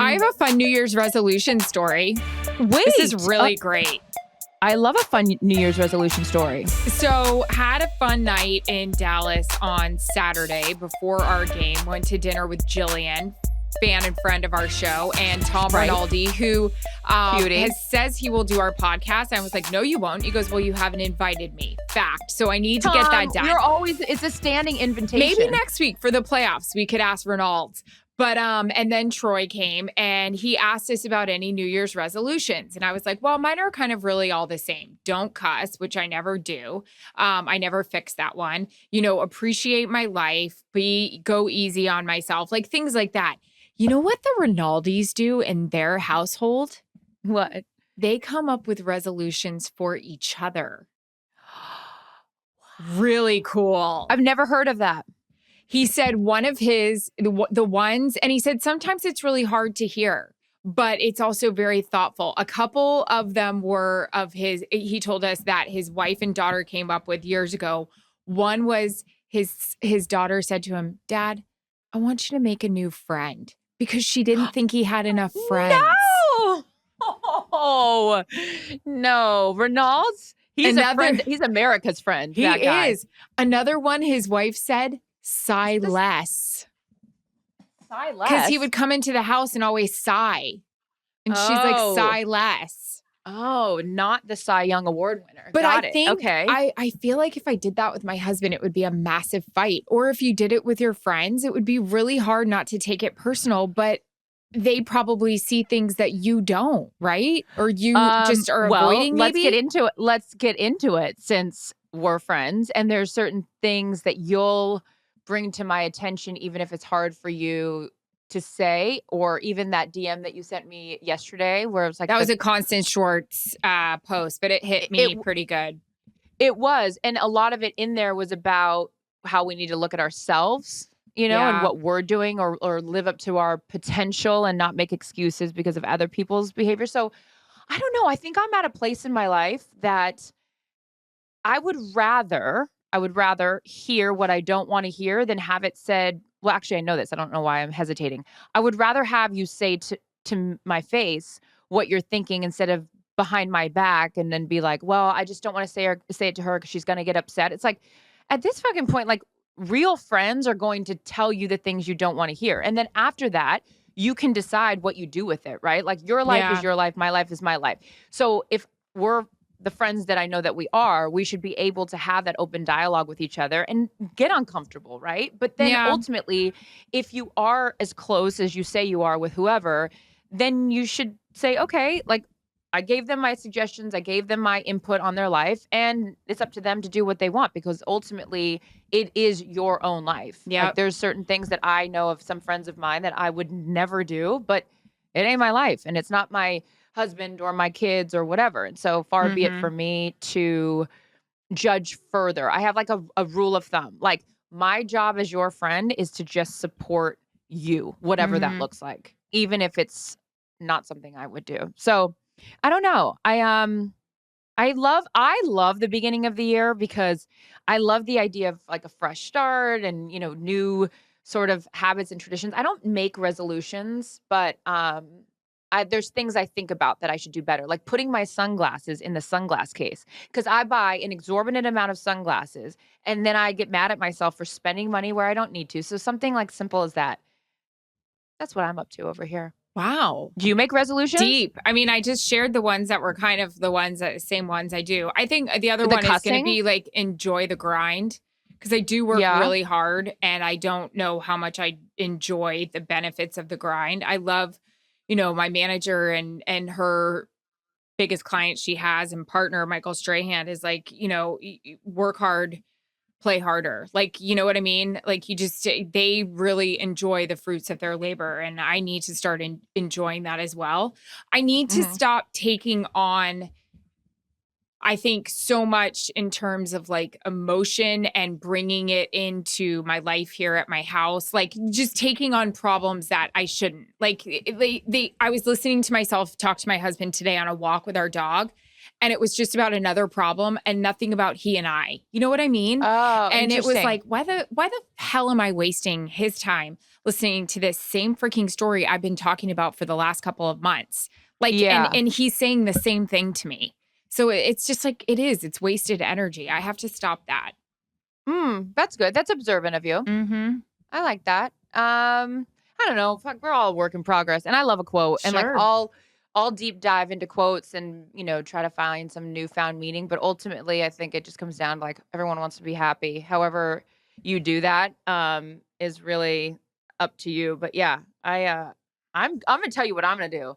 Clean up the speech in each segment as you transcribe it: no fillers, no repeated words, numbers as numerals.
I have a fun New Year's resolution story. Wait. This is really great. I love a fun New Year's resolution story. So had a fun night in Dallas on Saturday before our game. Went to dinner with Jillian, fan and friend of our show, and Tom Rinaldi, who says he will do our podcast. I was like, no, you won't. He goes, well, you haven't invited me. Fact. So I need to get that done. It's a standing invitation. Maybe next week for the playoffs, we could ask Ronald. But, and then Troy came and he asked us about any New Year's resolutions. And I was like, well, mine are kind of really all the same. Don't cuss, which I never do. I never fix that one. Appreciate my life, go easy on myself, like things like that. You know what the Rinaldis do in their household? What? They come up with resolutions for each other. Really cool. I've never heard of that. He said one of his, the ones, and he said sometimes it's really hard to hear, but it's also very thoughtful. A couple of them were of his, he told us that his wife and daughter came up with years ago. One was his daughter said to him, Dad, I want you to make a new friend, because she didn't think he had enough friends. No! Oh, no. Reynolds, he's a friend. He's America's friend. He is. Another one, his wife said, sigh less. Sigh less? Because he would come into the house and always sigh. And she's like, sigh less. Oh, not the Cy Young Award winner. But Got I it. think, okay. I feel like if I did that with my husband, it would be a massive fight. Or if you did it with your friends, it would be really hard not to take it personal, but they probably see things that you don't, right? Or you just are avoiding maybe? Let's get into it since we're friends. And there's certain things that you'll bring to my attention, even if it's hard for you to say, or even that DM that you sent me yesterday where it was like— That was a Constance Schwartz post, but it hit me pretty good. It was. And a lot of it in there was about how we need to look at ourselves, and what we're doing or live up to our potential and not make excuses because of other people's behavior. So I don't know. I think I'm at a place in my life that I would rather hear what I don't want to hear than have it said. Well, actually, I know this. I don't know why I'm hesitating. I would rather have you say to my face what you're thinking instead of behind my back and then be like, well, I just don't want to say it to her because she's going to get upset. It's like, at this fucking point, like, real friends are going to tell you the things you don't want to hear. And then after that, you can decide what you do with it, right? Like, your life is your life. My life is my life. So if we're the friends that I know that we are, we should be able to have that open dialogue with each other and get uncomfortable, right? But then ultimately, if you are as close as you say you are with whoever, then you should say, okay, like, I gave them my suggestions, I gave them my input on their life, and it's up to them to do what they want, because ultimately it is your own life. Yeah. Like, there's certain things that I know of some friends of mine that I would never do, but it ain't my life, and it's not my husband or my kids or whatever. And so far be it for me to judge further. I have like a rule of thumb. Like, my job as your friend is to just support you, whatever that looks like, even if it's not something I would do. So I don't know. I love the beginning of the year because I love the idea of like a fresh start and, new sort of habits and traditions. I don't make resolutions, but there's things I think about that I should do better, like putting my sunglasses in the sunglass case, because I buy an exorbitant amount of sunglasses and then I get mad at myself for spending money where I don't need to. So something like simple as that. That's what I'm up to over here. Wow. Do you make resolutions? Deep. I mean, I just shared the ones that were kind of the same ones I do. I think the other one is going to be like, enjoy the grind, because I do work really hard and I don't know how much I enjoy the benefits of the grind. I love, my manager and her biggest client she has and partner, Michael Strahan, is like, work hard, play harder. Like, you know what I mean? Like, they really enjoy the fruits of their labor. And I need to start enjoying that as well. I need to stop taking on, I think, so much in terms of like emotion and bringing it into my life here at my house, like just taking on problems that I shouldn't. Like, I was listening to myself talk to my husband today on a walk with our dog. and it was just about another problem and nothing about he and I. You know what I mean? Oh, and it was interesting. like, why the hell am I wasting his time listening to this same freaking story I've been talking about for the last couple of months? Like, and he's saying the same thing to me. So it's just like, it's wasted energy. I have to stop that. That's good. That's observant of you. Mm-hmm. I like that. I don't know. Fuck, we're all a work in progress, and I love a quote. Sure. And like, I'll deep dive into quotes and try to find some newfound meaning. But ultimately, I think it just comes down to like everyone wants to be happy. However you do that, is really up to you. But yeah, I'm gonna tell you what I'm gonna do.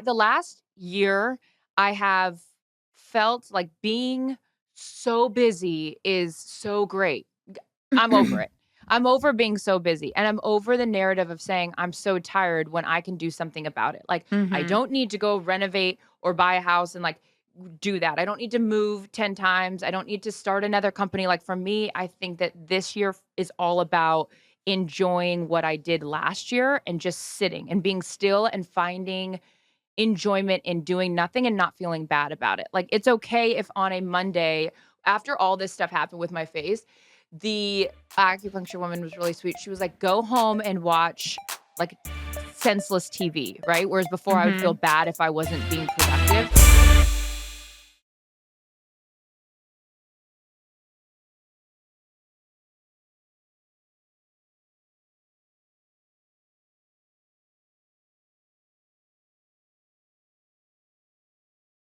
The last year I have felt like being so busy is so great. I'm over it. I'm over being so busy, and I'm over the narrative of saying I'm so tired when I can do something about it. Like, I don't need to go renovate or buy a house and like do that. I don't need to move 10 times. I don't need to start another company. Like, for me, I think that this year is all about enjoying what I did last year and just sitting and being still and finding enjoyment in doing nothing and not feeling bad about it. Like, it's okay if on a Monday, after all this stuff happened with my face, the acupuncture woman was really sweet. She was like, go home and watch like senseless TV, right? Whereas before I would feel bad if I wasn't being productive.